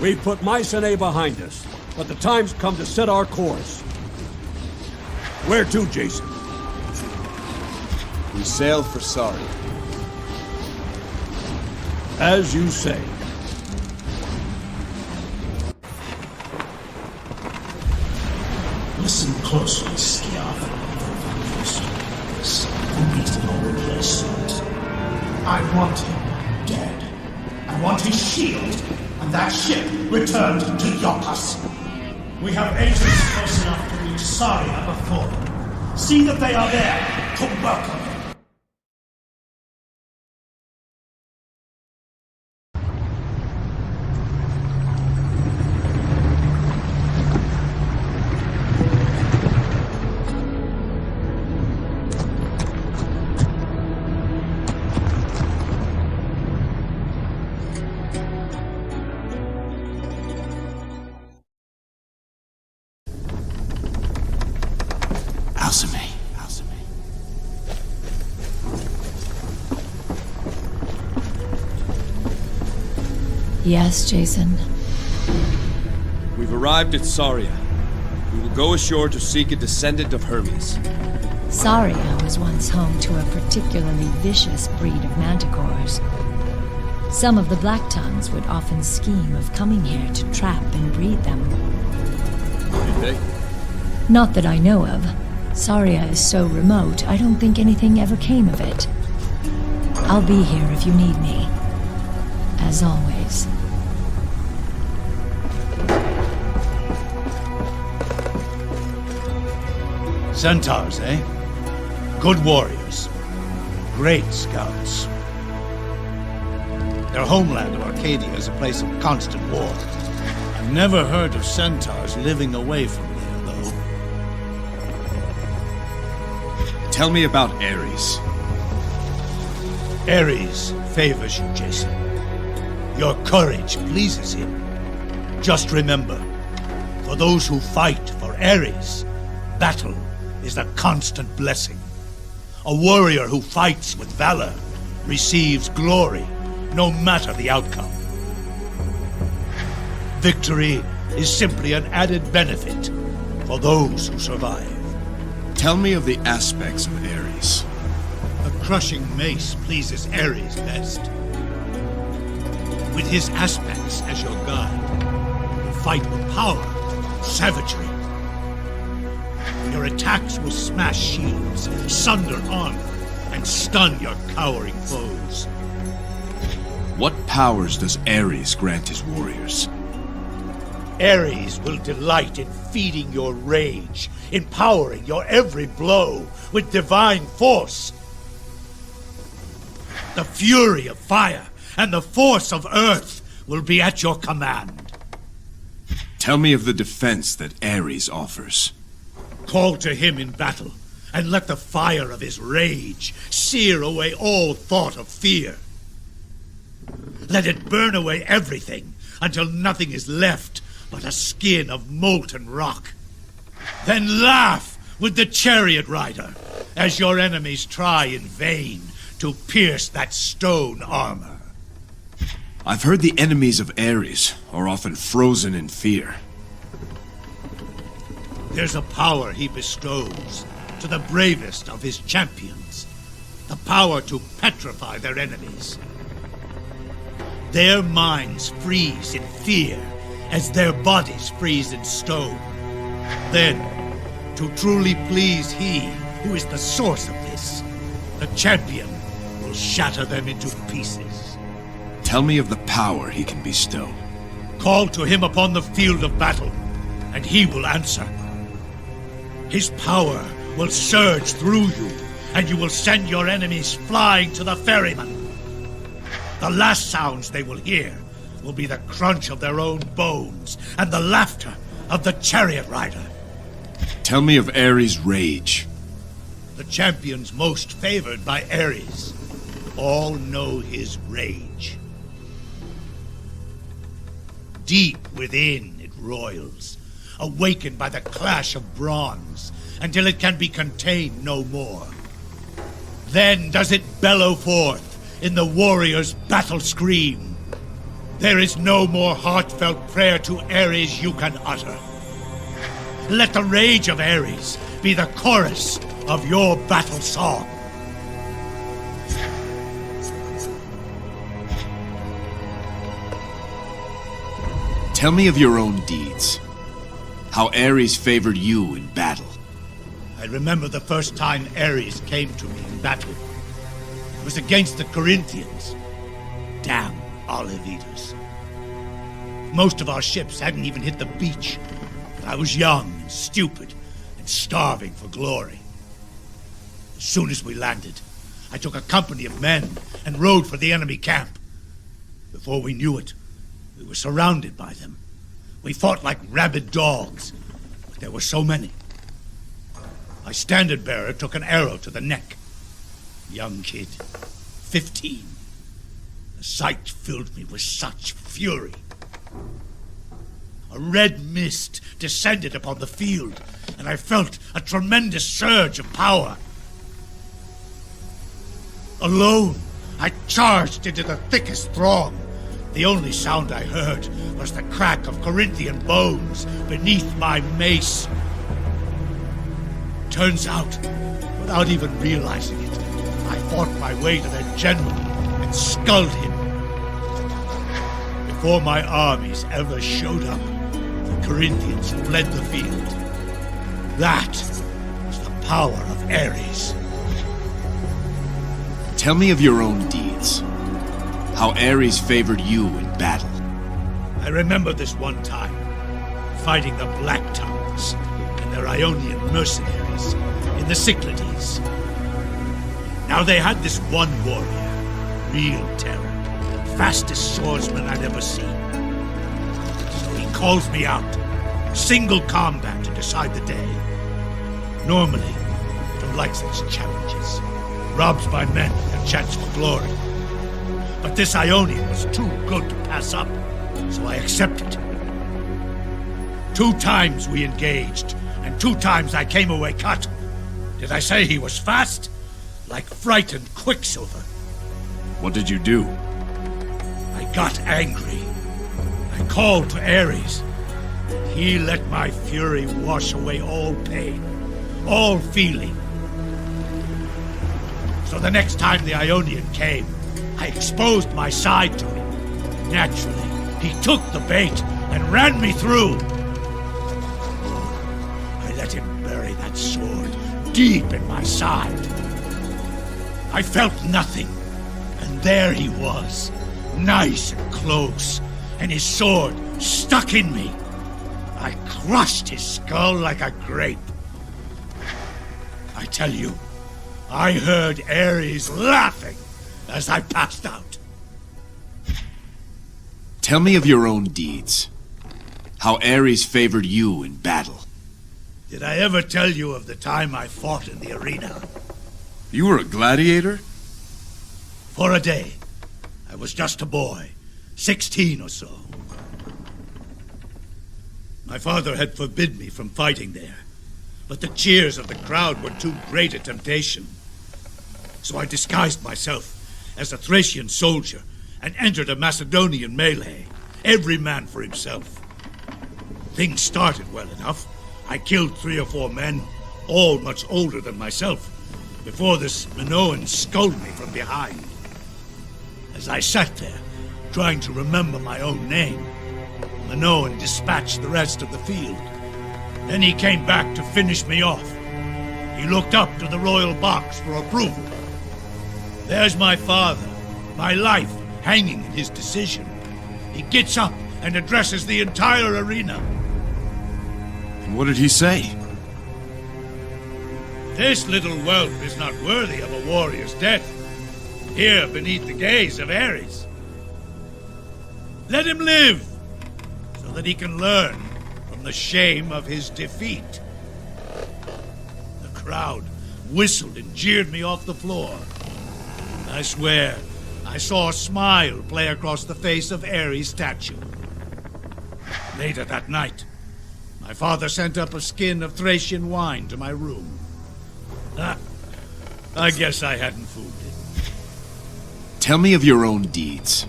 We've put Mycenean behind us, but the time's come to set our course. Where to, Jason? We sail for Saria. As you say. Listen closely, Skiath. Who needs no replacement? I want him dead. I want his shield, and that ship returned to IoIcus. We have agents close enough to reach Saria before them. See that they are there to welcome him. Alceme. Yes, Jason. We've arrived at Saria. We will go ashore to seek a descendant of Hermes. Saria was once home to a particularly vicious breed of manticores. Some of the Blacktonuges would often scheme of coming here to trap and breed them. Did they? Not that I know of. Saria is so remote, I don't think anything ever came of it. I'll be here if you need me. As always. Centaurs, eh? Good warriors. Great scouts. Their homeland of Arcadia is a place of constant war. I've never heard of Centaurs living away from there, though. Tell me about Ares. Ares favors you, Jason. Your courage pleases him. Just remember, for those who fight for Ares, battle is a constant blessing. A warrior who fights with valor receives glory, no matter the outcome. Victory is simply an added benefit for those who survive. Tell me of the aspects of Ares. A crushing mace pleases Ares best. With his aspects as your guide, you fight with power, savagery. Your attacks will smash shields, sunder armor, and stun your cowering foes. What powers does Ares grant his warriors? Ares will delight in feeding your rage, empowering your every blow with divine force. The fury of fire and the force of earth will be at your command. Tell me of the defense that Ares offers. Call to him in battle, and let the fire of his rage sear away all thought of fear. Let it burn away everything until nothing is left but a skin of molten rock. Then laugh with the chariot rider as your enemies try in vain to pierce that stone armor. I've heard the enemies of Ares are often frozen in fear. There's a power he bestows to the bravest of his champions. The power to petrify their enemies. Their minds freeze in fear as their bodies freeze in stone. Then, to truly please he who is the source of this, the champion will shatter them into pieces. Tell me of the power he can bestow. Call to him upon the field of battle, and he will answer. His power will surge through you, and you will send your enemies flying to the ferryman. The last sounds they will hear will be the crunch of their own bones and the laughter of the chariot rider. Tell me of Ares' rage. The champions most favored by Ares all know his rage. Deep within it roils, awakened by the clash of bronze, until it can be contained no more. Then does it bellow forth in the warrior's battle scream. There is no more heartfelt prayer to Ares you can utter. Let the rage of Ares be the chorus of your battle song. Tell me of your own deeds. How Ares favored you in battle. I remember the first time Ares came to me in battle. It was against the Corinthians. Damn olive eaters. Most of our ships hadn't even hit the beach, but I was young and stupid and starving for glory. As soon as we landed, I took a company of men and rode for the enemy camp. Before we knew it, we were surrounded by them. We fought like rabid dogs, but there were so many. My standard-bearer took an arrow to the neck. Young kid, 15. The sight filled me with such fury. A red mist descended upon the field, and I felt a tremendous surge of power. Alone, I charged into the thickest throng. The only sound I heard was the crack of Corinthian bones beneath my mace. Turns out, without even realizing it, I fought my way to their general and sculled him. Before my armies ever showed up, the Corinthians fled the field. That was the power of Ares. Tell me of your own deeds. How Ares favored you in battle. I remember this one time, fighting the Blacktonuges and their Ionian mercenaries in the Cyclades. Now they had this one warrior, real terror, fastest swordsman I'd ever seen. So he calls me out, single combat to decide the day. Normally, I don't like such challenges. Robs my men their chance for glory. But this Ionian was too good to pass up, so I accepted. 2 times we engaged, and 2 times I came away cut. Did I say he was fast? Like frightened quicksilver. What did you do? I got angry. I called to Ares. He let my fury wash away all pain, all feeling. So the next time the Ionian came, I exposed my side to him. Naturally, he took the bait and ran me through. I let him bury that sword deep in my side. I felt nothing, and there he was, nice and close, and his sword stuck in me. I crushed his skull like a grape. I tell you, I heard Ares laughing as I passed out. Tell me of your own deeds. How Ares favored you in battle. Did I ever tell you of the time I fought in the arena? You were a gladiator? For a day. I was just a boy, 16 or so. My father had forbidden me from fighting there, but the cheers of the crowd were too great a temptation. So I disguised myself as a Thracian soldier and entered a Macedonian melee, every man for himself. Things started well enough. I killed 3 or 4 men, all much older than myself, before this Minoan sculled me from behind. As I sat there, trying to remember my own name, Minoan dispatched the rest of the field. Then he came back to finish me off. He looked up to the royal box for approval. There's my father, my life hanging in his decision. He gets up and addresses the entire arena. And what did he say? This little whelp is not worthy of a warrior's death, here beneath the gaze of Ares. Let him live, so that he can learn from the shame of his defeat. The crowd whistled and jeered me off the floor. I swear, I saw a smile play across the face of Ares' statue. Later that night, my father sent up a skin of Thracian wine to my room. I guess I hadn't fooled him. Tell me of your own deeds.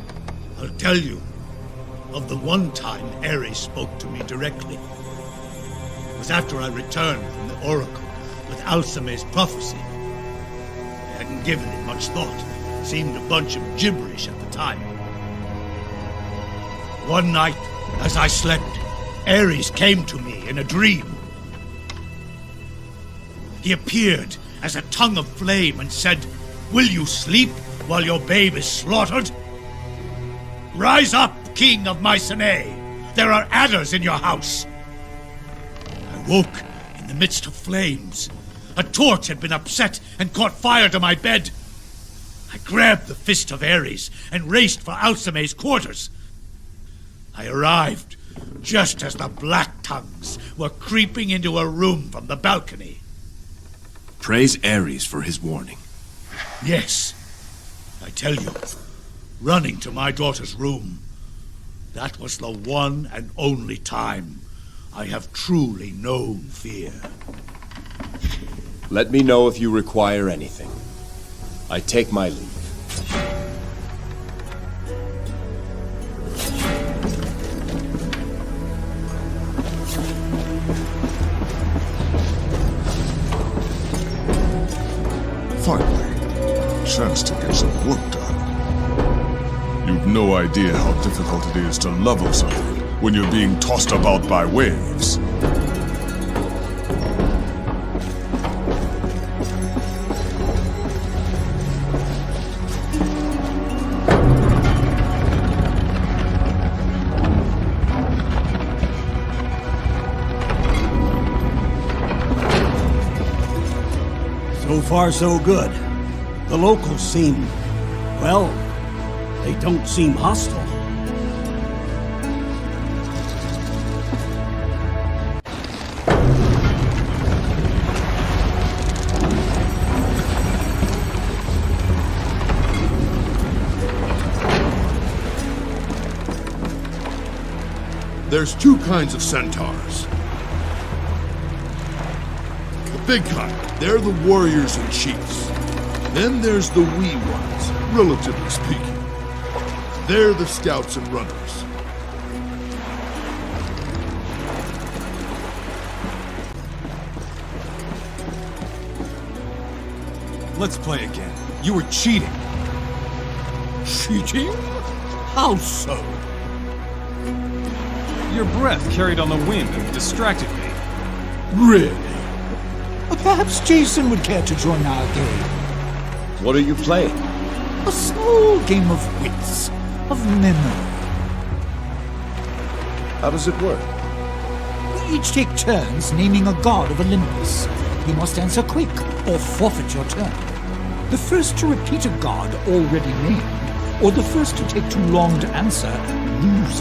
I'll tell you of the one time Ares spoke to me directly. It was after I returned from the oracle with Alceme's prophecy. I hadn't given it much thought. It seemed a bunch of gibberish at the time. One night, as I slept, Ares came to me in a dream. He appeared as a tongue of flame and said, "Will you sleep while your babe is slaughtered? Rise up, King of Mycenae! There are adders in your house!" I woke in the midst of flames. A torch had been upset and caught fire to my bed. I grabbed the fist of Ares and raced for Alceme's quarters. I arrived just as the Blacktongues were creeping into a room from the balcony. Praise Ares for his warning. Yes, I tell you, running to my daughter's room, that was the one and only time I have truly known fear. Let me know if you require anything. I take my leave. Finally, chance to get some work done. You've no idea how difficult it is to level something when you're being tossed about by waves. So far, so good. The locals seem, well, they don't seem hostile. There's two kinds of centaurs. The big kind, they're the warriors and chiefs. Then there's the wee ones, relatively speaking. They're the scouts and runners. Let's play again. You were cheating. Cheating? How so? Your breath carried on the wind and distracted me. Really? Perhaps Jason would care to join our game. What are you playing? A small game of wits, of memory. How does it work? We each take turns naming a god of Olympus. You must answer quick, or forfeit your turn. The first to repeat a god already named, or the first to take too long to answer, loses.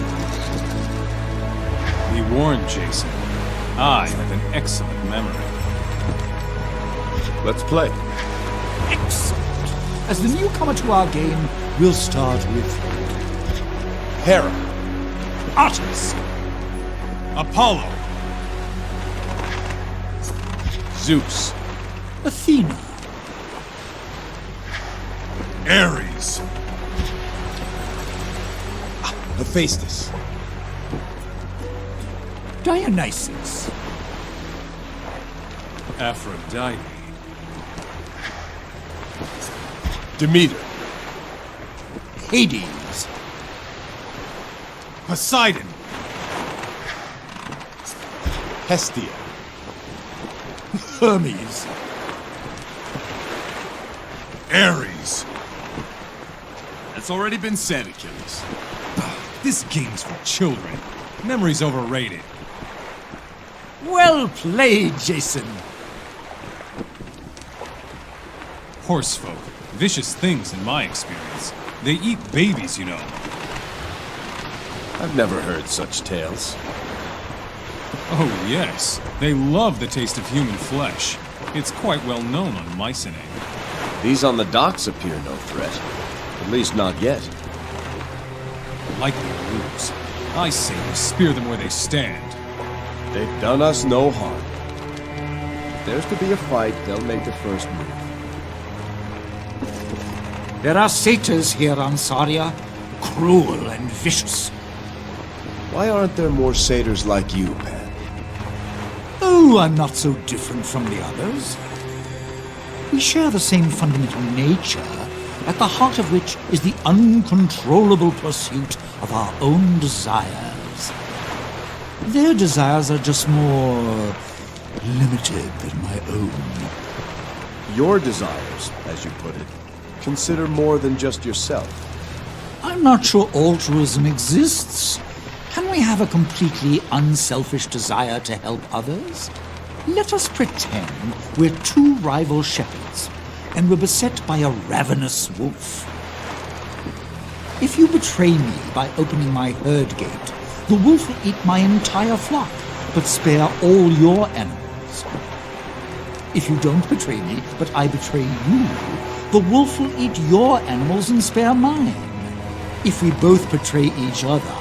Be warned, Jason. I have an excellent memory. Let's play. Excellent. As the newcomer to our game, we'll start with Hera. Artemis, Apollo. Zeus. Athena, Ares. Hephaestus. Dionysus, Aphrodite. Demeter. Hades, Poseidon. Hestia. Hermes, Ares. That's already been said, Achilles. This game's for children. Memory's overrated. Well played, Jason. Horsefolk. Vicious things in my experience. They eat babies, you know. I've never heard such tales. Oh, yes. They love the taste of human flesh. It's quite well known on Mycenean. These on the docks appear no threat. At least not yet. Like they lose. I say we spear them where they stand. They've done us no harm. If there's to be a fight, they'll make the first move. There are satyrs here on Saria, cruel and vicious. Why aren't there more satyrs like you, Pan? Oh, I'm not so different from the others. We share the same fundamental nature, at the heart of which is the uncontrollable pursuit of our own desires. Their desires are just more limited than my own. Your desires, as you put it, consider more than just yourself. I'm not sure altruism exists. Can we have a completely unselfish desire to help others? Let us pretend we're two rival shepherds, and we're beset by a ravenous wolf. If you betray me by opening my herd gate, the wolf will eat my entire flock, but spare all your animals. If you don't betray me, but I betray you, the wolf will eat your animals and spare mine. If we both betray each other,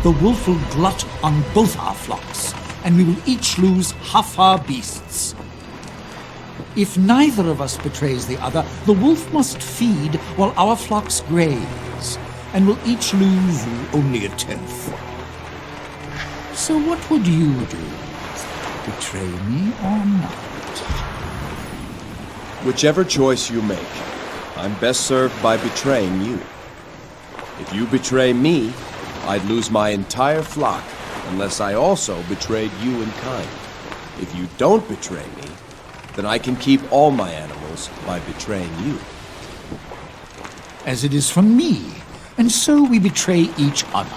the wolf will glut on both our flocks, and we will each lose half our beasts. If neither of us betrays the other, the wolf must feed while our flocks graze, and will each lose only a tenth. So what would you do? Betray me or not? Whichever choice you make, I'm best served by betraying you. If you betray me, I'd lose my entire flock, unless I also betrayed you in kind. If you don't betray me, then I can keep all my animals by betraying you. As it is from me, and so we betray each other.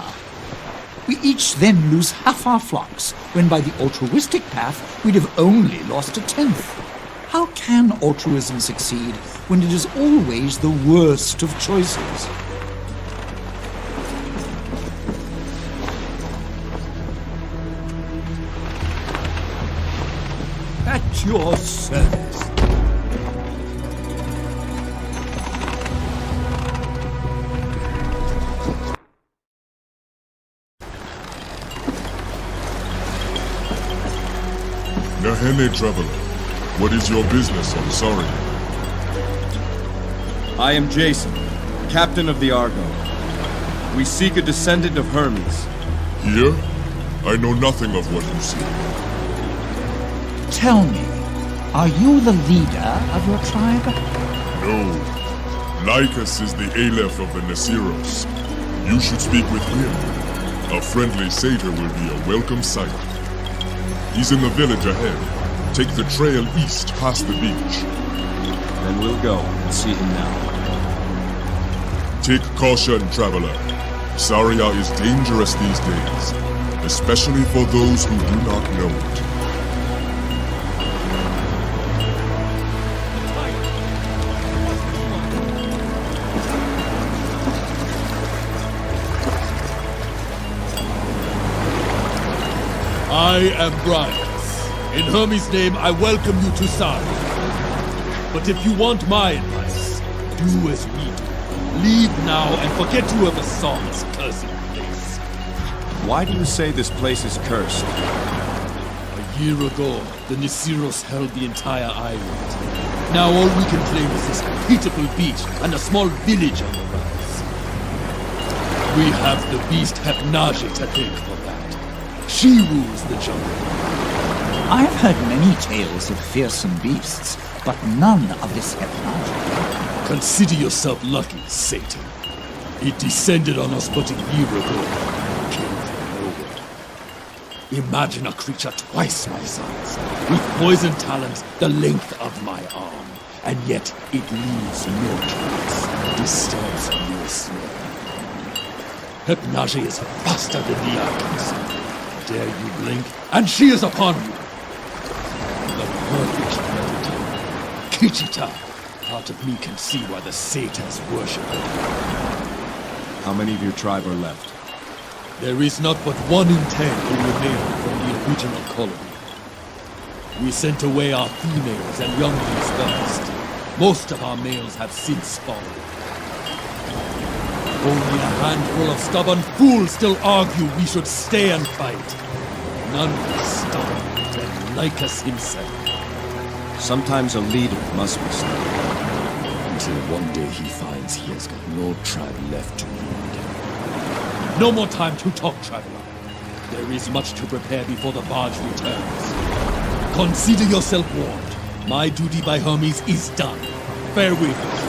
We each then lose half our flocks, when by the altruistic path we'd have only lost a tenth. How can altruism succeed when it is always the worst of choices? At your service. Nahene traveler, what is your business on Saria? I am Jason, captain of the Argo. We seek a descendant of Hermes. Here? I know nothing of what you seek. Tell me, are you the leader of your tribe? No. Lycus is the Aleph of the Nasiros. You should speak with him. A friendly satyr will be a welcome sight. He's in the village ahead. Take the trail east past the beach. Then we'll go and see him now. Take caution, traveler. Saria is dangerous these days, especially for those who do not know it. I am Brian. In Hermes' name, I welcome you to Saria. But if you want my advice, do as we do. Leave now and forget you ever saw this cursed place. Why do you say this place is cursed? A year ago, the Nasiros held the entire island. Now all we can claim is this pitiful beach and a small village on the rise. We have the beast Hecate to thank for that. She rules the jungle. I've heard many tales of fearsome beasts, but none of this Hecate. Consider yourself lucky, Satan. It descended on us but a year ago. Came from nowhere. Imagine a creature twice my size, with poison talons the length of my arm, and yet it leaves no trace, disturbs no smell. Hecate is faster than the Argos. Dare you blink, and she is upon you. The perfect predator. Kichita. Part of me can see why the Satyrs worship her. How many of your tribe are left? There is not but 1 in 10 who remain from the original colony. We sent away our females and younglings first. Most of our males have since fallen. Only a handful of stubborn fools still argue we should stay and fight. None more stubborn than Lycus himself. Sometimes a leader must be stubborn. Until one day he finds he has got no tribe left to lead. No more time to talk, traveler. There is much to prepare before the barge returns. Consider yourself warned. My duty by Hermes is done. Farewell.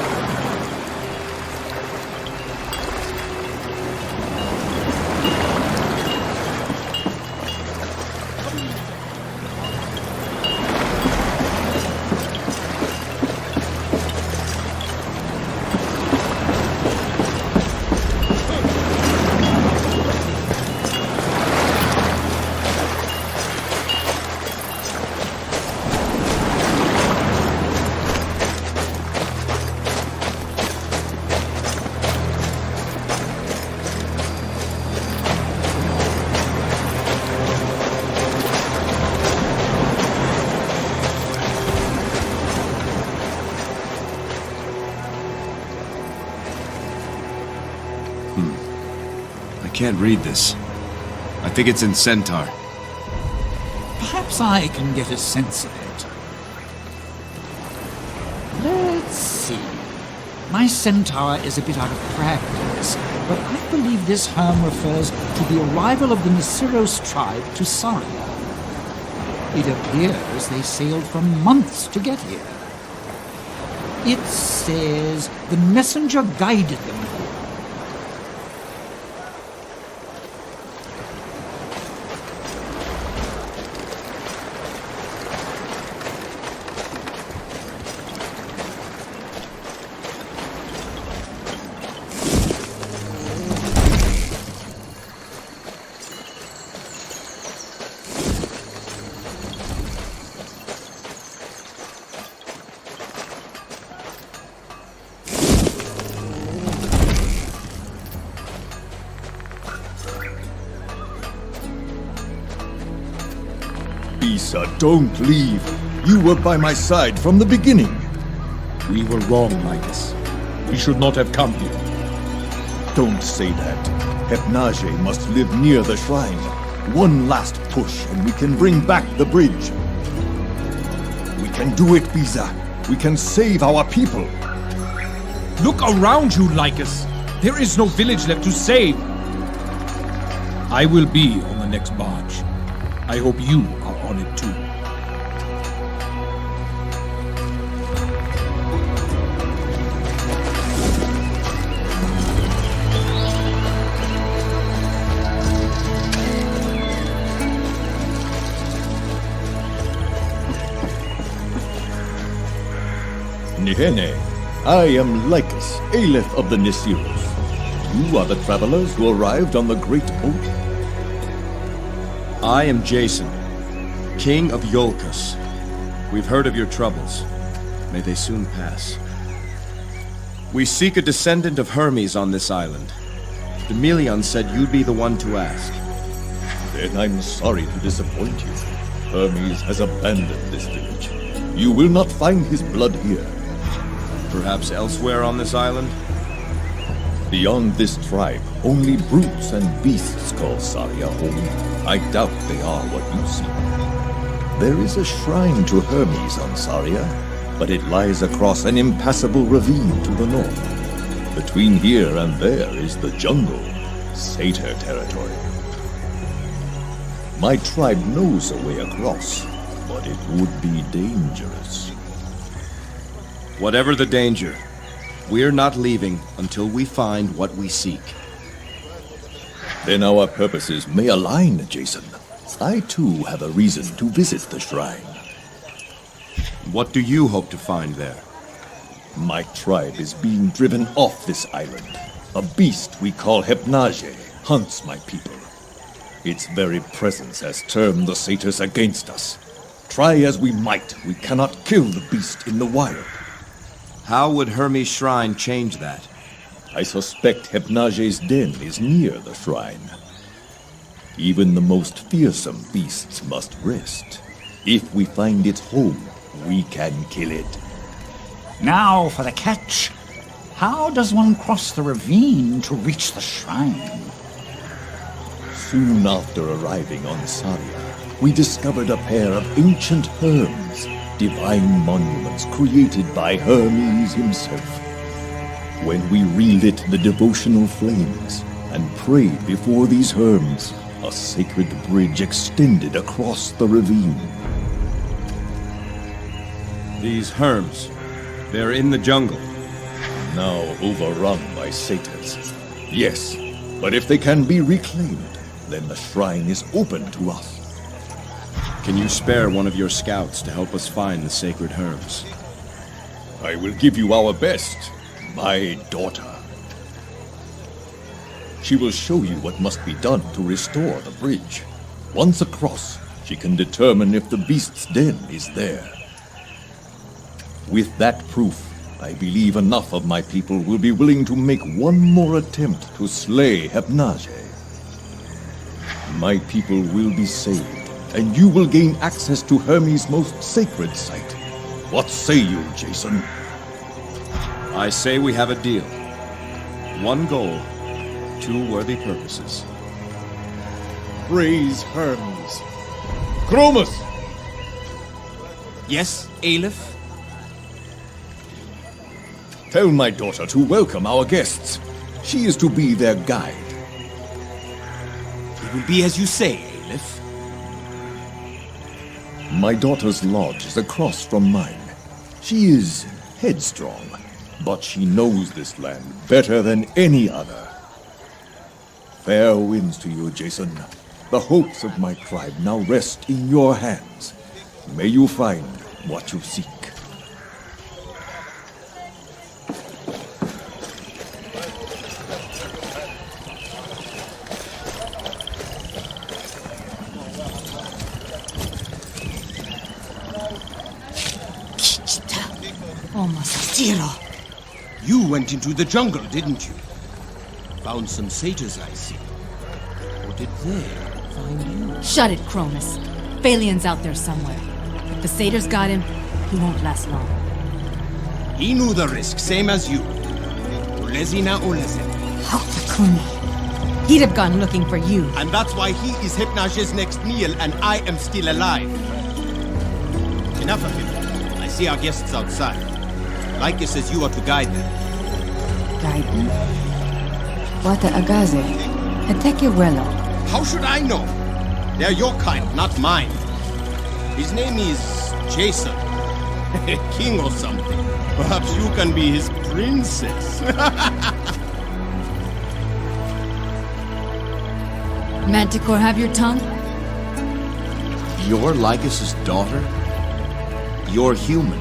I can't read this. I think it's in Centaur. Perhaps I can get a sense of it. Let's see. My Centaur is a bit out of practice, but I believe this herm refers to the arrival of the Nesiros tribe to Saria. It appears they sailed for months to get here. It says the messenger guided them here. Isa, don't leave. You were by my side from the beginning. We were wrong, Lycus. We should not have come here. Don't say that. Hepnage must live near the shrine. One last push and we can bring back the bridge. We can do it, Bisa. We can save our people. Look around you, Lycus. There is no village left to save. I will be on the next barge. I hope you are on it too. Nihene, I am Lycus, Aleph of the Nesiros. You are the travelers who arrived on the great boat? I am Jason, King of IoIcus. We've heard of your troubles. May they soon pass. We seek a descendant of Hermes on this island. Demilion said you'd be the one to ask. Then I'm sorry to disappoint you. Hermes has abandoned this village. You will not find his blood here. Perhaps elsewhere on this island? Beyond this tribe, only brutes and beasts call Saria home. I doubt they are what you see. There is a shrine to Hermes on Saria, but it lies across an impassable ravine to the north. Between here and there is the jungle, Satyr territory. My tribe knows a way across, but it would be dangerous. Whatever the danger, we're not leaving until we find what we seek. Then our purposes may align, Jason. I too have a reason to visit the shrine. What do you hope to find there? My tribe is being driven off this island. A beast we call Hepnage hunts my people. Its very presence has turned the satyrs against us. Try as we might, we cannot kill the beast in the wild. How would Hermes' shrine change that? I suspect Hepnage's den is near the shrine. Even the most fearsome beasts must rest. If we find its home, we can kill it. Now for the catch. How does one cross the ravine to reach the shrine? Soon after arriving on Saria, we discovered a pair of ancient herms, divine monuments created by Hermes himself. When we relit the devotional flames and prayed before these herms, A sacred bridge extended across the ravine. These Hermes, they're in the jungle. Now overrun by satyrs. Yes, but if they can be reclaimed, then the shrine is open to us. Can you spare one of your scouts to help us find the sacred Hermes? I will give you our best, my daughter. She will show you what must be done to restore the bridge. Once across, she can determine if the beast's den is there. With that proof, I believe enough of my people will be willing to make one more attempt to slay Hecate. My people will be saved, and you will gain access to Hermes' most sacred site. What say you, Jason? I say we have a deal. One goal, two worthy purposes. Praise Hermes. Chromus! Yes, Aleph? Tell my daughter to welcome our guests. She is to be their guide. It will be as you say, Aleph. My daughter's lodge is across from mine. She is headstrong, but she knows this land better than any other. Fair winds to you, Jason. The hopes of my tribe now rest in your hands. May you find what you seek. You went into the jungle, didn't you? Found some satyrs, I see. Or did they find you? Shut it, Cronus. Phalian's out there somewhere. If the satyrs got him, he won't last long. He knew the risk, same as you. Ulezina Ulezin. Hakakuni. He'd have gone looking for you. And that's why he is Hypnage's next meal and I am still alive. Enough of him. I see our guests outside. Lycus says you are to guide them. Guide them? Wata agaze. Etekiwelo. How should I know? They're your kind, not mine. His name is Jason. King or something. Perhaps you can be his princess. Manticore have your tongue? You're Lycus's daughter? You're human.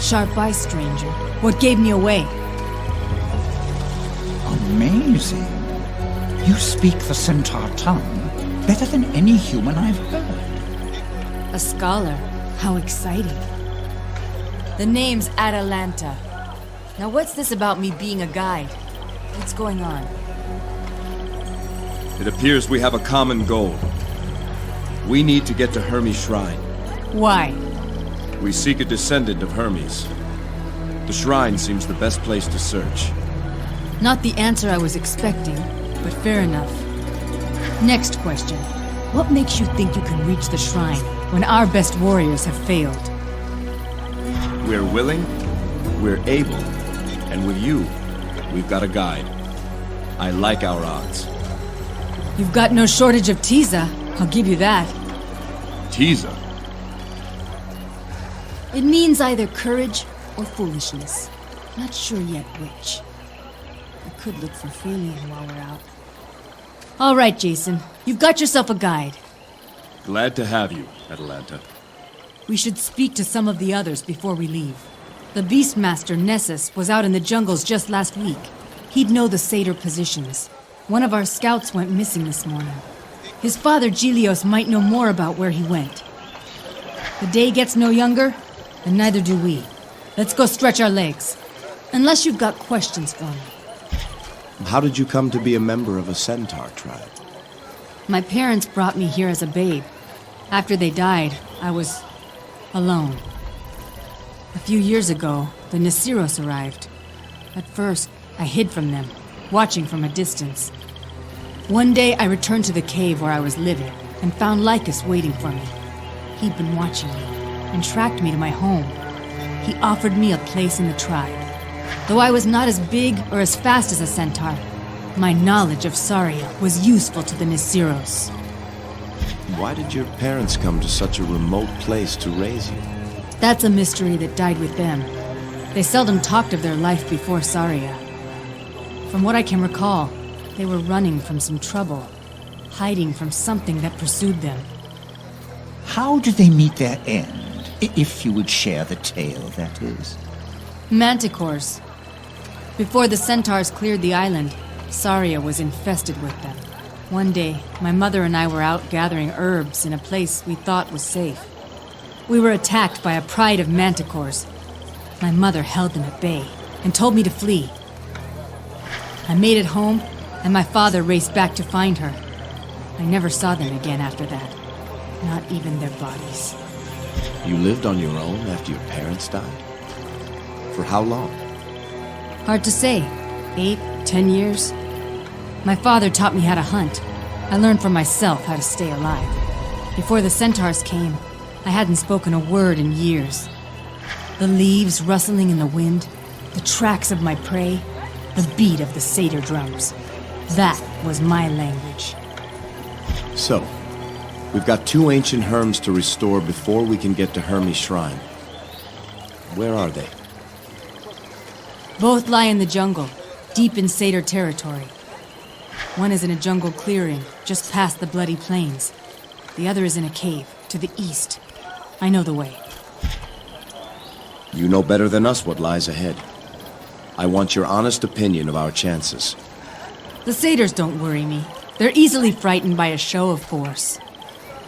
Sharp eye, stranger. What gave me away? Amazing. You speak the Centaur tongue better than any human I've heard. A scholar. How exciting. The name's Atalanta. Now what's this about me being a guide? What's going on? It appears we have a common goal. We need to get to Hermes' shrine. Why? We seek a descendant of Hermes. The shrine seems the best place to search. Not the answer I was expecting, but fair enough. Next question. What makes you think you can reach the shrine when our best warriors have failed? We're willing, we're able, and with you, we've got a guide. I like our odds. You've got no shortage of Tiza, I'll give you that. Tiza? It means either courage or foolishness. Not sure yet which. I could look for Phalian while we're out. All right, Jason. You've got yourself a guide. Glad to have you, Atalanta. We should speak to some of the others before we leave. The Beastmaster, Nessus, was out in the jungles just last week. He'd know the satyr positions. One of our scouts went missing this morning. His father, Gelios, might know more about where he went. The day gets no younger, and neither do we. Let's go stretch our legs. Unless you've got questions for me. How did you come to be a member of a Centaur tribe? My parents brought me here as a babe. After they died, I was alone. A few years ago, the Nasiros arrived. At first, I hid from them, watching from a distance. One day, I returned to the cave where I was living and found Lycus waiting for me. He'd been watching me and tracked me to my home. He offered me a place in the tribe. Though I was not as big or as fast as a centaur, My knowledge of Saria was useful to the Nisiros. Why did your parents come to such a remote place to raise you? That's a mystery that died with them. They seldom talked of their life before Saria. From what I can recall, they were running from some trouble, hiding from something that pursued them. How did they meet their end? If you would share the tale, that is. Manticores. Before the Centaurs cleared the island, Saria was infested with them. One day, my mother and I were out gathering herbs in a place we thought was safe. We were attacked by a pride of manticores. My mother held them at bay and told me to flee. I made it home, and my father raced back to find her. I never saw them again after that. Not even their bodies. You lived on your own after your parents died? For how long? Hard to say. 8, 10 years? My father taught me how to hunt. I learned for myself how to stay alive. Before the Centaurs came, I hadn't spoken a word in years. The leaves rustling in the wind, the tracks of my prey, the beat of the satyr drums. That was my language. So, we've got 2 ancient Hermes to restore before we can get to Hermes' shrine. Where are they? Both lie in the jungle, deep in satyr territory. One is in a jungle clearing, just past the bloody plains. The other is in a cave, to the east. I know the way. You know better than us what lies ahead. I want your honest opinion of our chances. The satyrs don't worry me. They're easily frightened by a show of force.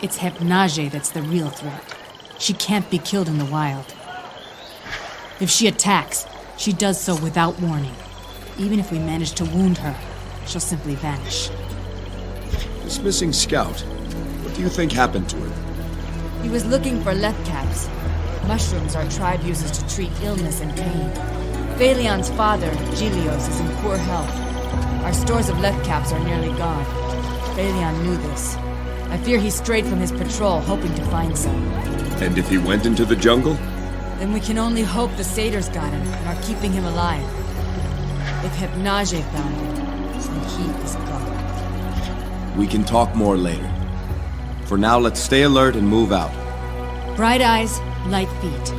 It's Hecate that's the real threat. She can't be killed in the wild. If she attacks, she does so without warning. Even if we manage to wound her, she'll simply vanish. This missing scout, what do you think happened to her? He was looking for lethcaps. Mushrooms our tribe uses to treat illness and pain. Phalion's father, Gilios, is in poor health. Our stores of lethcaps are nearly gone. Phalion knew this. I fear he strayed from his patrol, hoping to find some. And if he went into the jungle? Then we can only hope the satyrs got him and are keeping him alive. If Hecate found him, then he is gone. We can talk more later. For now, let's stay alert and move out. Bright eyes, light feet.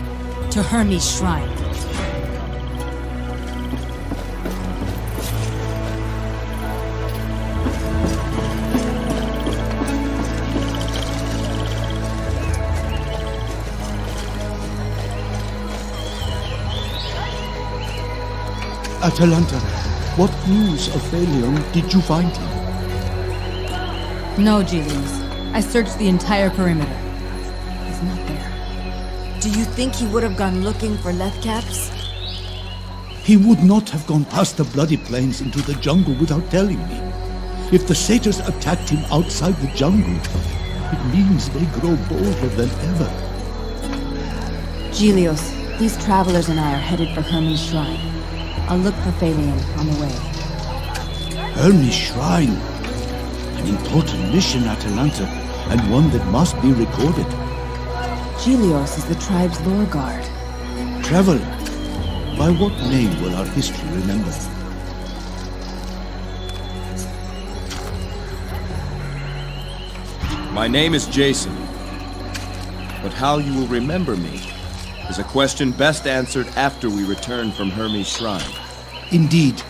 To Hermes' shrine. Atalanta, what news of Phalion did you find him? No, Achilles. I searched the entire perimeter. He's not there. Do you think he would have gone looking for lethcaps? He would not have gone past the bloody plains into the jungle without telling me. If the satyrs attacked him outside the jungle, it means they grow bolder than ever. Gilios, these travelers and I are headed for Hermes' shrine. I'll look for Phalion on the way. Hermes' shrine? An important mission, Atalanta, and one that must be recorded. Gilios is the tribe's lore guard. Traveler, by what name will our history remember? My name is Jason. But how you will remember me is a question best answered after we return from Hermes' shrine. Indeed.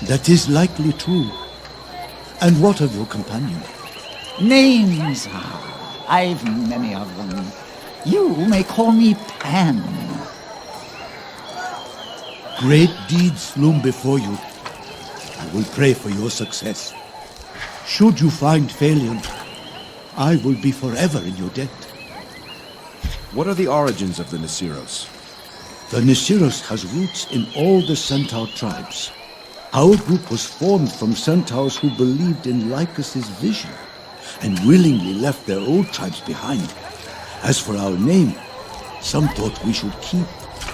That is likely true. And what of your companion? Names! I've many of them. You may call me Pan. Great deeds loom before you. I will pray for your success. Should you find Phalion, I will be forever in your debt. What are the origins of the Nisiros? The Nisiros has roots in all the Centaur tribes. Our group was formed from Centaurs who believed in Lycus's vision and willingly left their old tribes behind. As for our name, some thought we should keep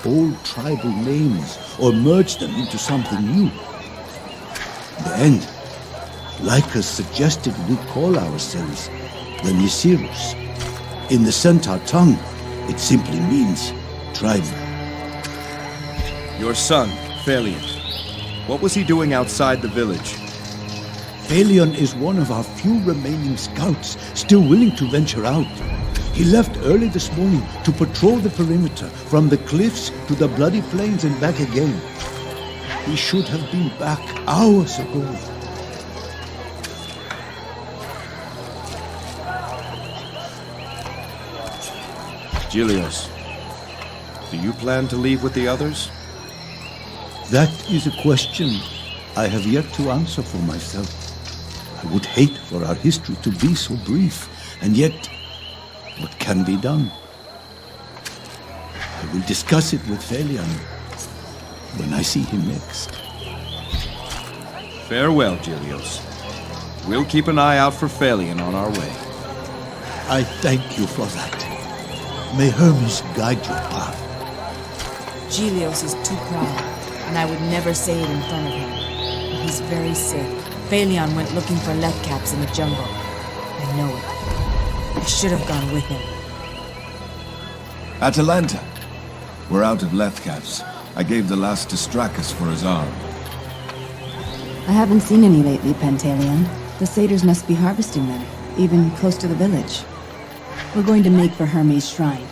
old tribal names or merge them into something new. In the end, Lycus suggested we call ourselves the Nisiros. In the Centaur tongue, it simply means tribe. Your son, Phalion. What was he doing outside the village? Phalion is one of our few remaining scouts still willing to venture out. He left early this morning to patrol the perimeter from the cliffs to the bloody plains and back again. He should have been back hours ago. Gilios, do you plan to leave with the others? That is a question I have yet to answer for myself. I would hate for our history to be so brief, and yet, what can be done? I will discuss it with Phalion when I see him next. Farewell, Gilios. We'll keep an eye out for Phalion on our way. I thank you for that. May Hermes guide your path. Gilios is too proud, and I would never say it in front of him. But he's very sick. Phalion went looking for left caps in the jungle. I know it. I should have gone with him. Atalanta. We're out of left caps. I gave the last to Strachus for his arm. I haven't seen any lately, Pantaleon. The satyrs must be harvesting them, even close to the village. We're going to make for Hermes' shrine.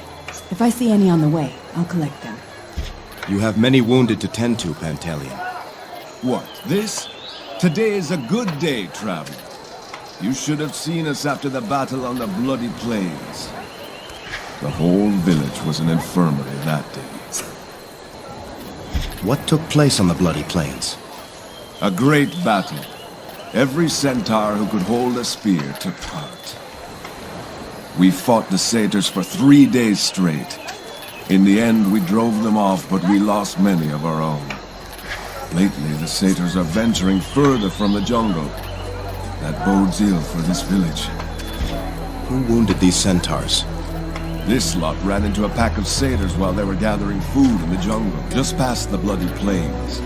If I see any on the way, I'll collect them. You have many wounded to tend to, Pantaleon. What, this? Today is a good day, traveler. You should have seen us after the battle on the bloody plains. The whole village was an infirmary that day. What took place on the bloody plains? A great battle. Every centaur who could hold a spear took part. We fought the satyrs for 3 days straight. In the end, we drove them off, but we lost many of our own. Lately, the satyrs are venturing further from the jungle. That bodes ill for this village. Who wounded these centaurs? This lot ran into a pack of satyrs while they were gathering food in the jungle, just past the bloody plains.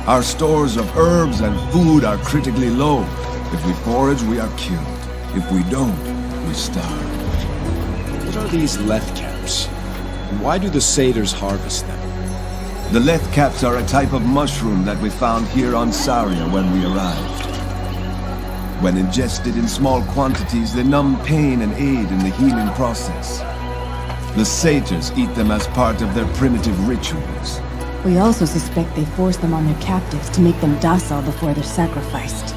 Our stores of herbs and food are critically low. If we forage, we are killed. If we don't, we starve. What are these left caps? And why do the satyrs harvest them? The left caps are a type of mushroom that we found here on Saria when we arrived. When ingested in small quantities, they numb pain and aid in the healing process. The satyrs eat them as part of their primitive rituals. We also suspect they force them on their captives to make them docile before they're sacrificed.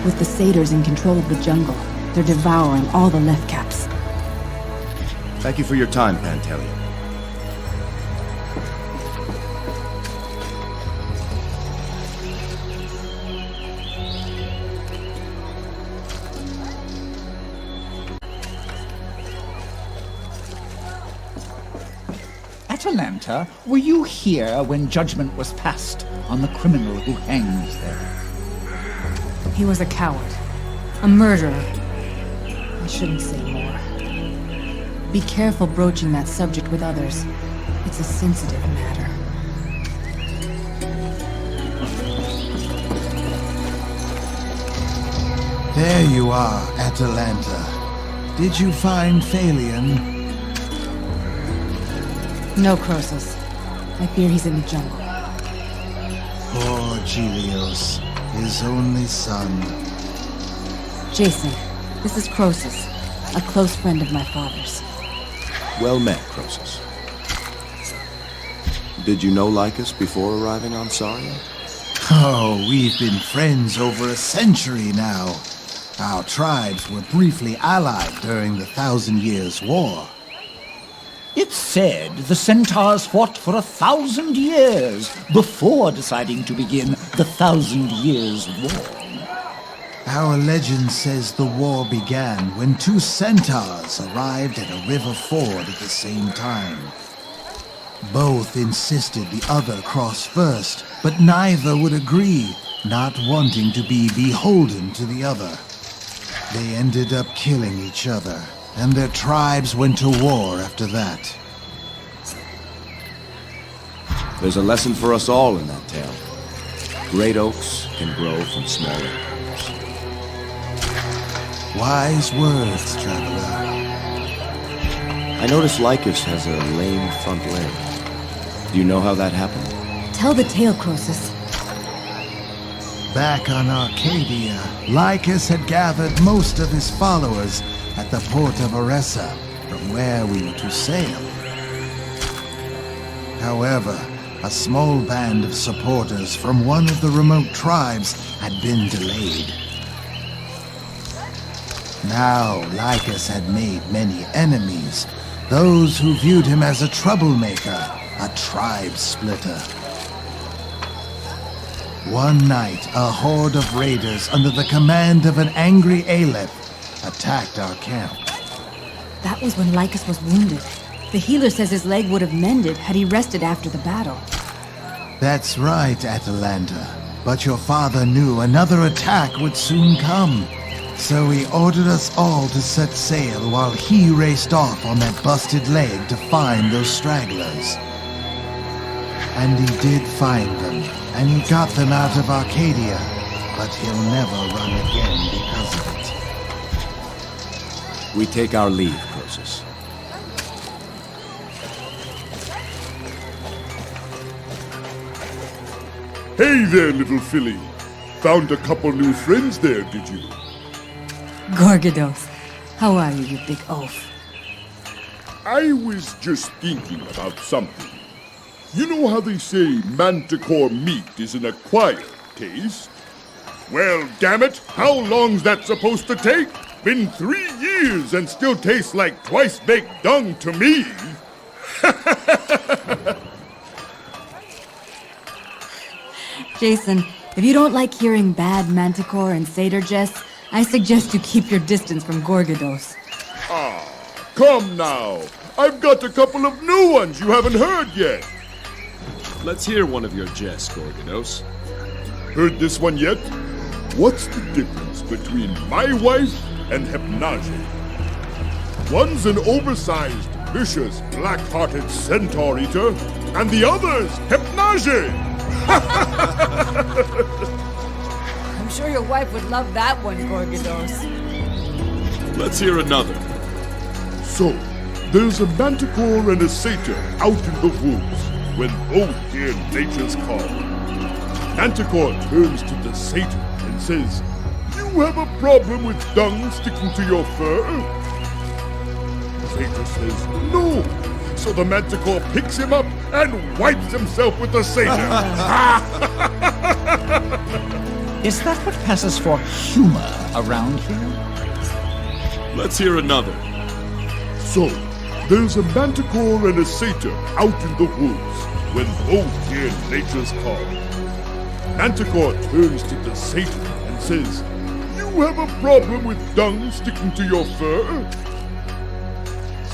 With the satyrs in control of the jungle, they're devouring all the left caps. Thank you for your time, Pantaleon. Atalanta, were you here when judgment was passed on the criminal who hangs there? He was a coward. A murderer. I shouldn't say more. Be careful broaching that subject with others. It's a sensitive matter. There you are, Atalanta. Did you find Phalion? No, Croesus. I fear he's in the jungle. Poor Gilios, his only son. Jason, this is Croesus, a close friend of my father's. Well met, Croesus. Did you know Lycus before arriving on Saria? Oh, we've been friends over a century now. Our tribes were briefly allied during the 1,000 Years' War. It's said the Centaurs fought for 1,000 years before deciding to begin the 1,000 Years' War. Our legend says the war began when 2 centaurs arrived at a river ford at the same time. Both insisted the other cross first, but neither would agree, not wanting to be beholden to the other. They ended up killing each other, and their tribes went to war after that. There's a lesson for us all in that tale. Great oaks can grow from small acorns. Wise words, traveler. I noticed Lycus has a lame front leg. Do you know how that happened? Tell the tale, Croesus. Back on Arcadia, Lycus had gathered most of his followers at the port of Oressa, from where we were to sail. However, a small band of supporters from one of the remote tribes had been delayed. Now, Lycus had made many enemies, those who viewed him as a troublemaker, a tribe splitter. One night, a horde of raiders under the command of an angry Aleph attacked our camp. That was when Lycus was wounded. The healer says his leg would have mended had he rested after the battle. That's right, Atalanta. But your father knew another attack would soon come. So he ordered us all to set sail while he raced off on that busted leg to find those stragglers. And he did find them, and he got them out of Arcadia, but he'll never run again because of it. We take our leave, Perseus. Hey there, little filly. Found a couple new friends there, did you? Gorgodos, how are you, you big oaf? I was just thinking about something. You know how they say manticore meat is an acquired taste? Well, damn it, how long's that supposed to take? Been 3 years and still tastes like twice-baked dung to me. Jason, if you don't like hearing bad manticore and satyr jests, I suggest you keep your distance from Gorgodos. Ah, come now. I've got a couple of new ones you haven't heard yet. Let's hear one of your jests, Gorgonos. Heard this one yet? What's the difference between my wife and Hypnage? One's an oversized, vicious, black-hearted centaur eater, and the other's Hypnage! I'm sure your wife would love that one, Gorgonos. Let's hear another. So, there's a manticore and a satyr out in the woods when both hear nature's call. Manticore turns to the satyr and says, "You have a problem with dung sticking to your fur?" Satyr says, "No." So the manticore picks him up and wipes himself with the satyr. Is that what passes for humor around here? Let's hear another. So, there's a manticore and a satyr out in the woods when both hear nature's call. Manticore turns to the satyr and says, "You have a problem with dung sticking to your fur?"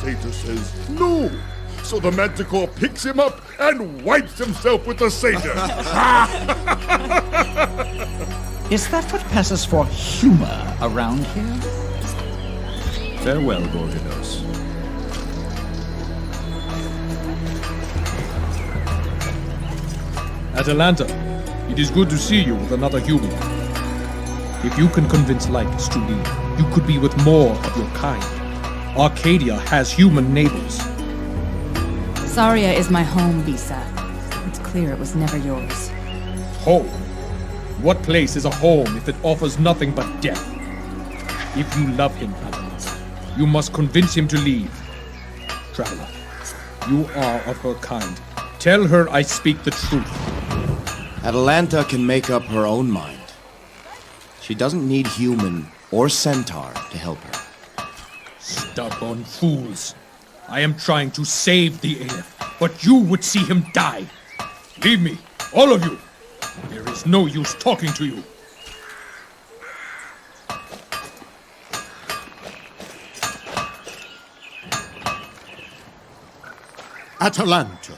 Satyr says, "No." So the manticore picks him up and wipes himself with the satyr. Is that what passes for humor around here? Farewell, Gorgonos. Atalanta, it is good to see you with another human. If you can convince Lycus to leave, you could be with more of your kind. Arcadia has human neighbors. Saria is my home, Bisa. It's clear it was never yours. Home? What place is a home if it offers nothing but death? If you love him, Atalanta, you must convince him to leave. Traveler, you are of her kind. Tell her I speak the truth. Atalanta can make up her own mind. She doesn't need human or centaur to help her. Stubborn fools. I am trying to save the Aleph, but you would see him die. Leave me, all of you. There is no use talking to you. Atalanta,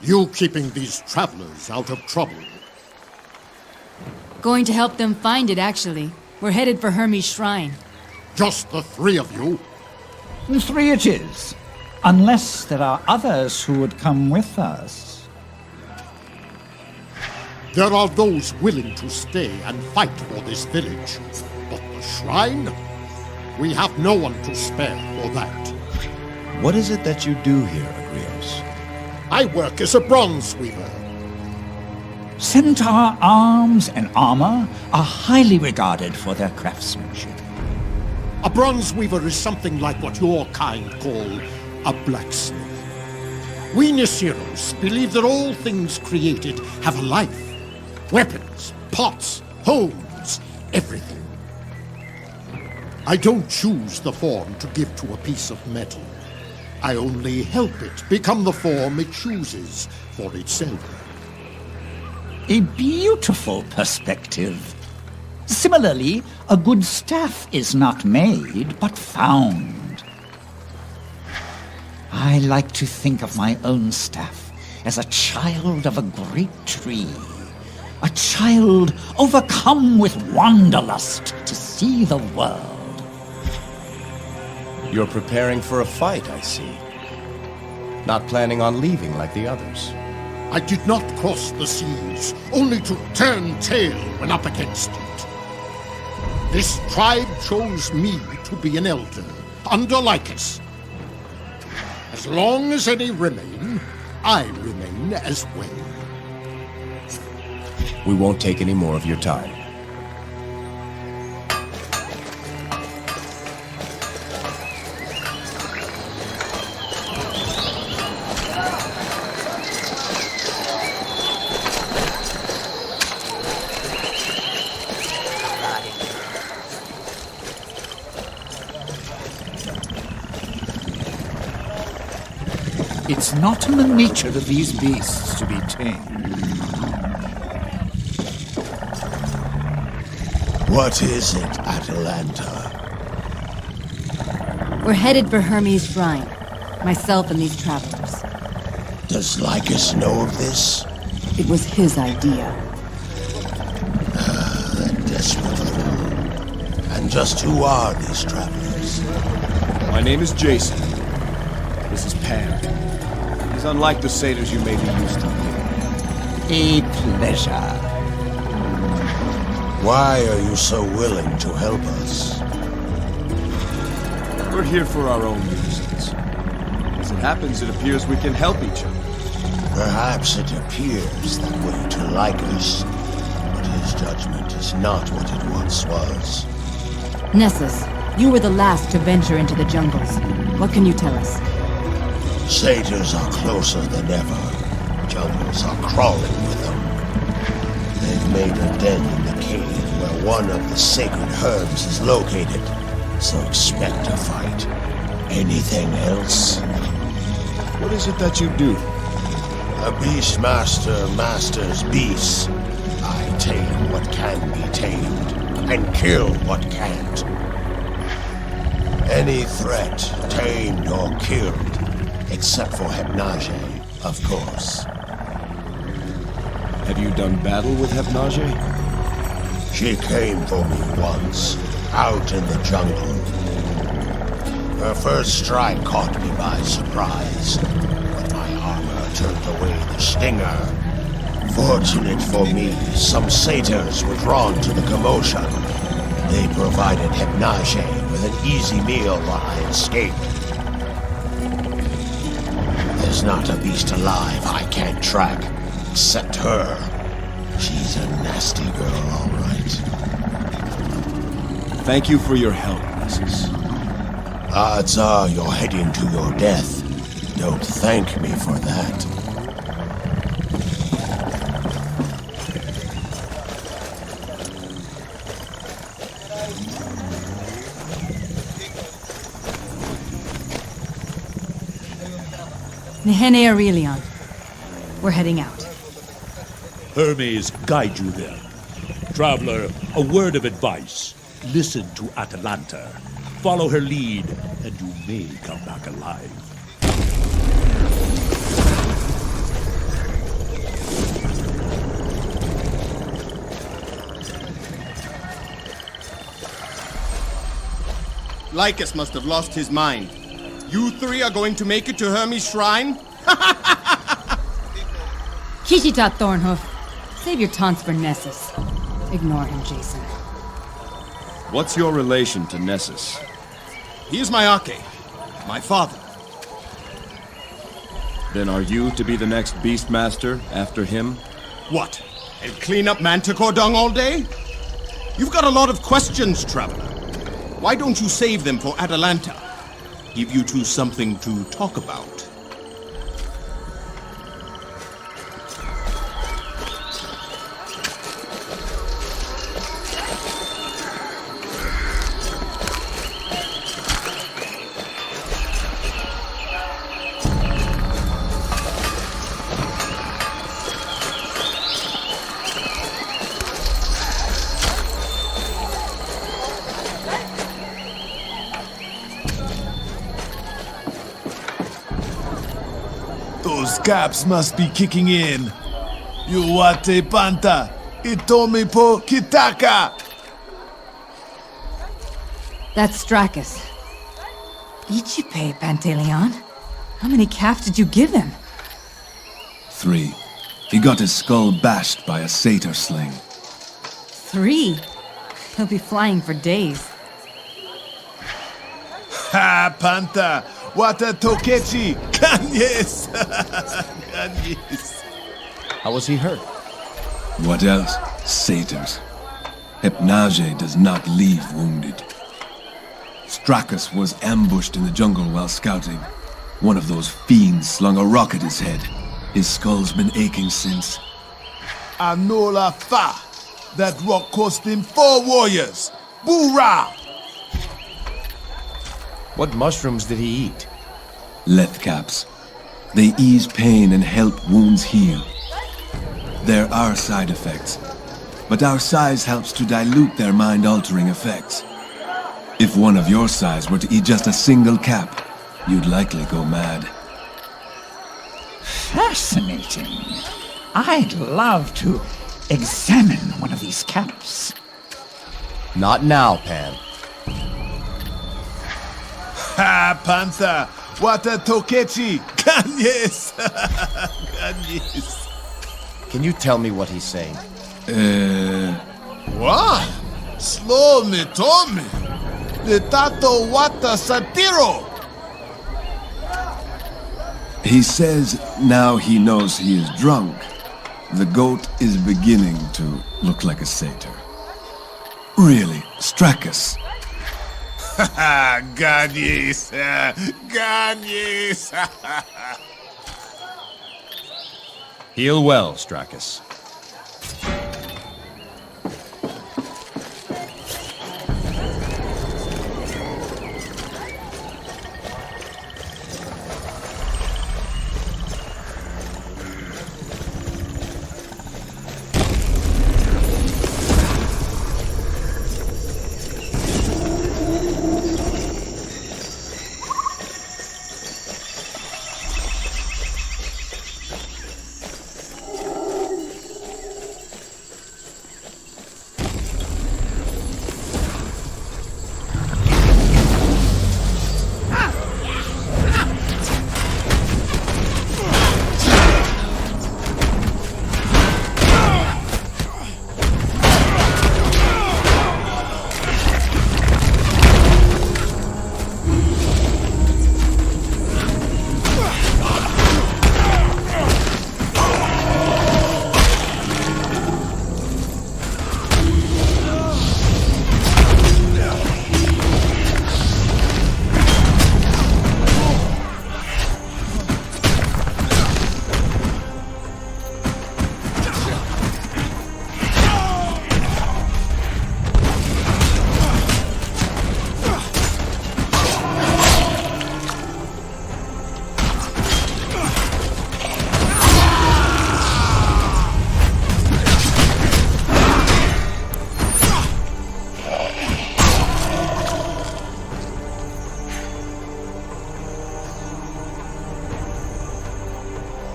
you keeping these travelers out of trouble. Going to help them find it, actually. We're headed for Hermes' shrine. Just the 3 of you? 3 it is. Unless there are others who would come with us. There are those willing to stay and fight for this village. But the shrine? We have no one to spare for that. What is it that you do here, Agrios? I work as a bronze weaver. Centaur arms and armor are highly regarded for their craftsmanship. A bronze weaver is something like what your kind call a blacksmith. We Neceros believe that all things created have a life. Weapons, pots, homes, everything. I don't choose the form to give to a piece of metal. I only help it become the form it chooses for itself. A beautiful perspective. Similarly, a good staff is not made, but found. I like to think of my own staff as a child of a great tree. A child overcome with wanderlust to see the world. You're preparing for a fight, I see. Not planning on leaving like the others. I did not cross the seas, only to turn tail when up against it. This tribe chose me to be an elder, under Lycus. As long as any remain, I remain as well. We won't take any more of your time. It's not in the nature of these beasts to be tamed. What is it, Atalanta? We're headed for Hermes' shrine. Myself and these travelers. Does Lycus know of this? It was his idea. That desperate fool. And just who are these travelers? My name is Jason. This is Pan. He's unlike the satyrs you may be used to. A pleasure. Why are you so willing to help us? We're here for our own reasons. As it happens, it appears we can help each other. Perhaps it appears that way to Lycus, but his judgment is not what it once was. Nessus, you were the last to venture into the jungles. What can you tell us? Satyrs are closer than ever. Jungles are crawling with them. They've made a den in the cave where one of the sacred herbs is located, so expect a fight. Anything else? What is it that you do? A beastmaster masters beasts. I tame what can be tamed, and kill what can't. Any threat, tamed or killed, except for Hecate, of course. Have you done battle with Hecate? She came for me once, out in the jungle. Her first strike caught me by surprise, but my armor turned away the stinger. Fortunate for me, some satyrs were drawn to the commotion. They provided Hecate with an easy meal while I escaped. There's not a beast alive I can't track, except her. She's a nasty girl, all right. Thank you for your help, Nessus. Odds are you're heading to your death. Don't thank me for that. Nehene Aurelion. We're heading out. Hermes guide you there. Traveler, a word of advice. Listen to Atalanta. Follow her lead, and you may come back alive. Lycus must have lost his mind. You three are going to make it to Hermes' shrine? Kishita Thornhoof. Save your taunts for Nessus. Ignore him, Jason. What's your relation to Nessus? He is my Ake, my father. Then are you to be the next Beastmaster after him? What? And clean up manticore dung all day? You've got a lot of questions, traveler. Why don't you save them for Atalanta? Give you two something to talk about. Those caps must be kicking in. Yuwate panta, itomi po kitaka. That's Stracus. Ichipe, Pantaleon. How many calves did you give him? 3. He got his skull bashed by a satyr sling. 3? He'll be flying for days. Ha, panta. Wata tokechi. Ganyes. Ganyes. How was he hurt? What else? Satyrs. Hypnage does not leave wounded. Stracus was ambushed in the jungle while scouting. One of those fiends slung a rock at his head. His skull's been aching since. Anola fa. That rock cost him 4 warriors. Boorah! What mushrooms did he eat? Lethcaps. They ease pain and help wounds heal. There are side effects, but our size helps to dilute their mind-altering effects. If one of your size were to eat just a single cap, you'd likely go mad. Fascinating. I'd love to examine one of these caps. Not now, Pan. Ha, panther. Wata tokechi. Ganyes. Ganyes. Can you tell me what he's saying? What? Slow me, Tommy. The tato wata satiro. He says now he knows he is drunk. The goat is beginning to look like a satyr. Really, Stracus. Ha, Ganyes. Ganyes. Heal well, Stracus.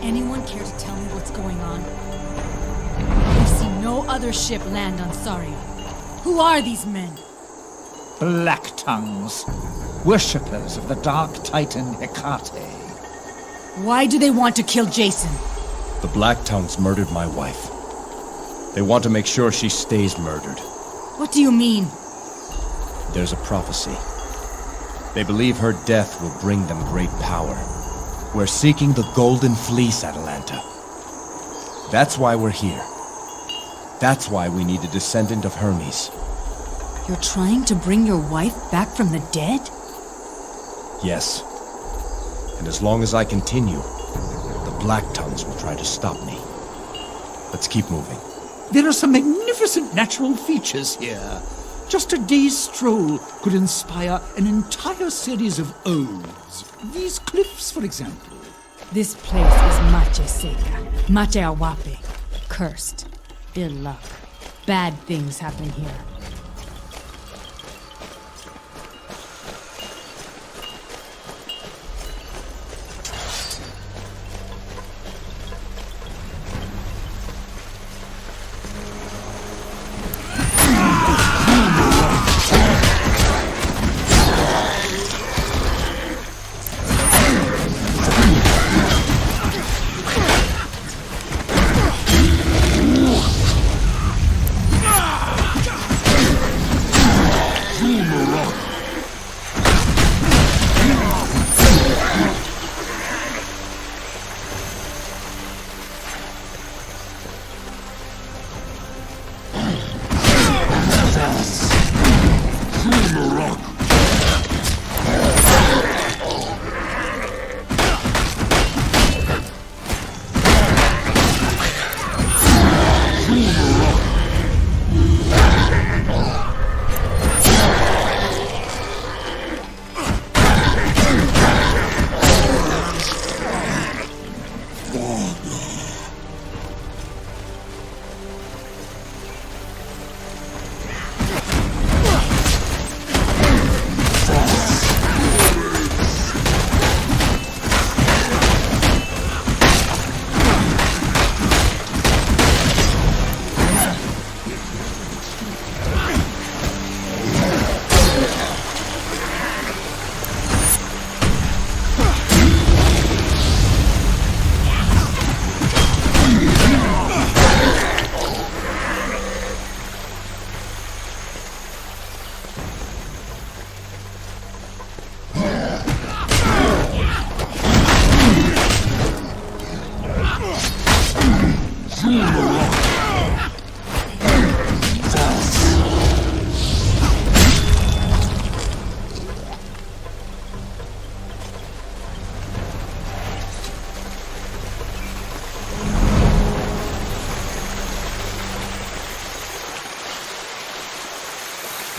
Anyone care to tell me what's going on? We've seen no other ship land on Saria. Who are these men? Black tongues. Worshippers of the dark titan Hecate. Why do they want to kill Jason? The Blacktongues murdered my wife. They want to make sure she stays murdered. What do you mean? There's a prophecy. They believe her death will bring them great power. We're seeking the Golden Fleece, Atalanta. That's why we're here. That's why we need a descendant of Hermes. You're trying to bring your wife back from the dead? Yes. And as long as I continue, the Black Tongues will try to stop me. Let's keep moving. There are some magnificent natural features here. Just a day's stroll could inspire an entire series of odes. These cliffs, for example. This place is Mache Seca, Mache Awape. Cursed. Ill luck. Bad things happen here.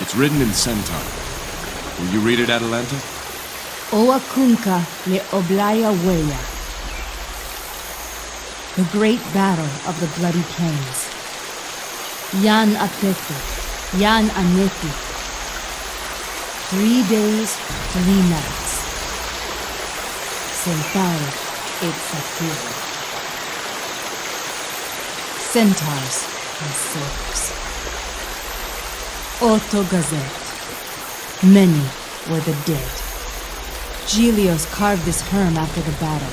It's written in Centaur. Will you read it, Atalanta? Oa Kunka le Oblaya Weya. The great battle of the bloody plains. Yan Atethi, Yan Anethi. 3 days, 3 nights. Centaur et Satyr. Centaurs and satyrs. Otto Gazette. Many were the dead. Gelios carved this herm after the battle.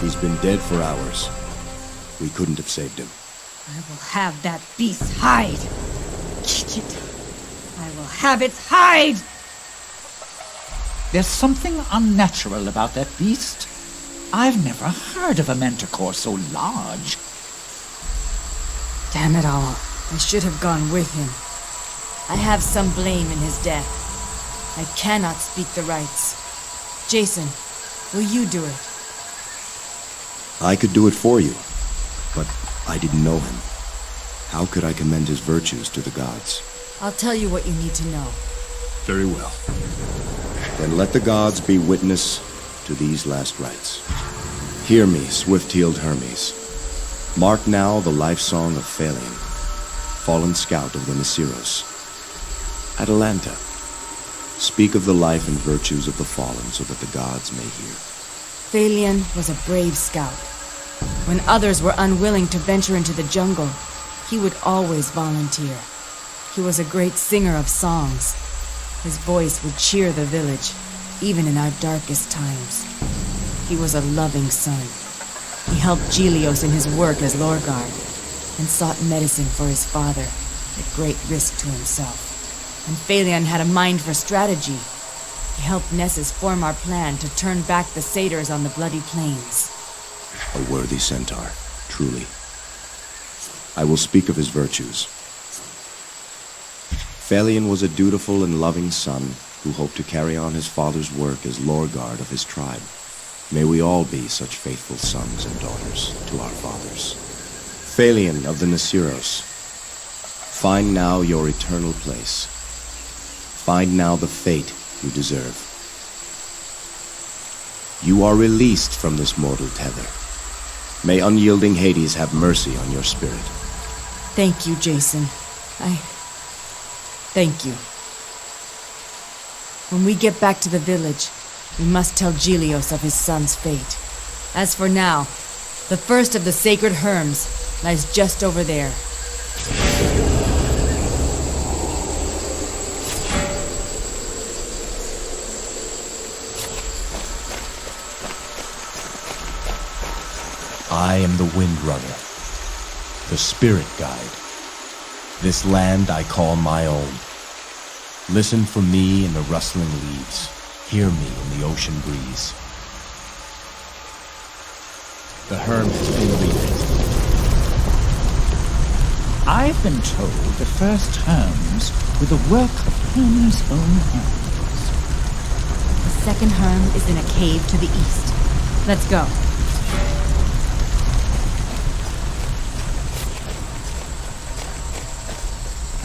He's been dead for hours. We couldn't have saved him. I will have that beast's hide. Kitchit. I will have its hide! There's something unnatural about that beast. I've never heard of a manticore so large. Damn it all. I should have gone with him. I have some blame in his death. I cannot speak the rites. Jason, will you do it? I could do it for you, but I didn't know him. How could I commend his virtues to the gods? I'll tell you what you need to know. Very well. Then let the gods be witness to these last rites. Hear me, swift-heeled Hermes. Mark now the life song of Phalion, fallen scout of the Nesiros. Atalanta, speak of the life and virtues of the fallen so that the gods may hear. Phalion was a brave scout. When others were unwilling to venture into the jungle, he would always volunteer. He was a great singer of songs. His voice would cheer the village, even in our darkest times. He was a loving son. He helped Achilles in his work as Lorguard, and sought medicine for his father, at great risk to himself. And Phalion had a mind for strategy. He helped Nessus form our plan to turn back the satyrs on the bloody plains. A worthy centaur, truly. I will speak of his virtues. Phalion was a dutiful and loving son who hoped to carry on his father's work as Lorguard of his tribe. May we all be such faithful sons and daughters to our fathers. Phalion of the Nesiros, find now your eternal place. Find now the fate you deserve. You are released from this mortal tether. May unyielding Hades have mercy on your spirit. Thank you, Jason. Thank you. When we get back to the village, we must tell Achilles of his son's fate. As for now, the first of the sacred Hermes lies just over there. I am the Windrunner, the spirit guide. This land I call my own. Listen for me in the rustling leaves. Hear me in the ocean breeze. The Herm has been rebuilt. I've been told the first Hermes were the work of Hermes' own hands. The second Herm is in a cave to the east. Let's go.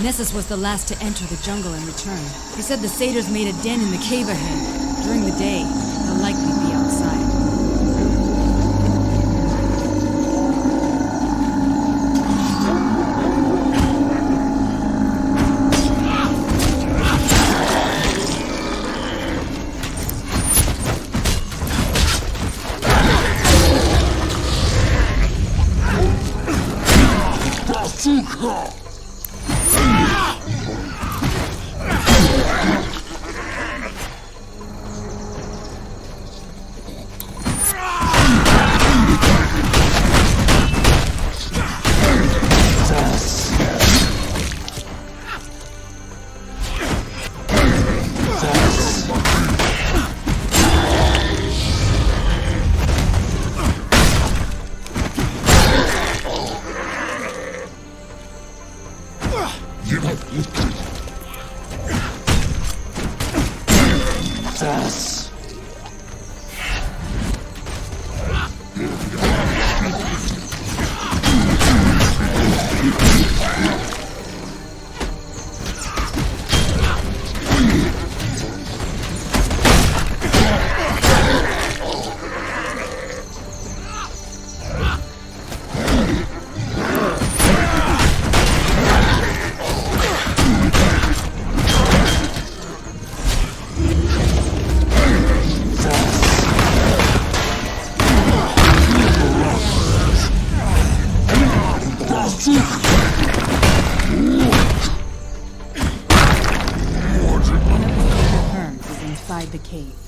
Nessus was the last to enter the jungle and return. He said the satyrs made a den in the cave ahead. During the day, they'll likely be outside. The cave.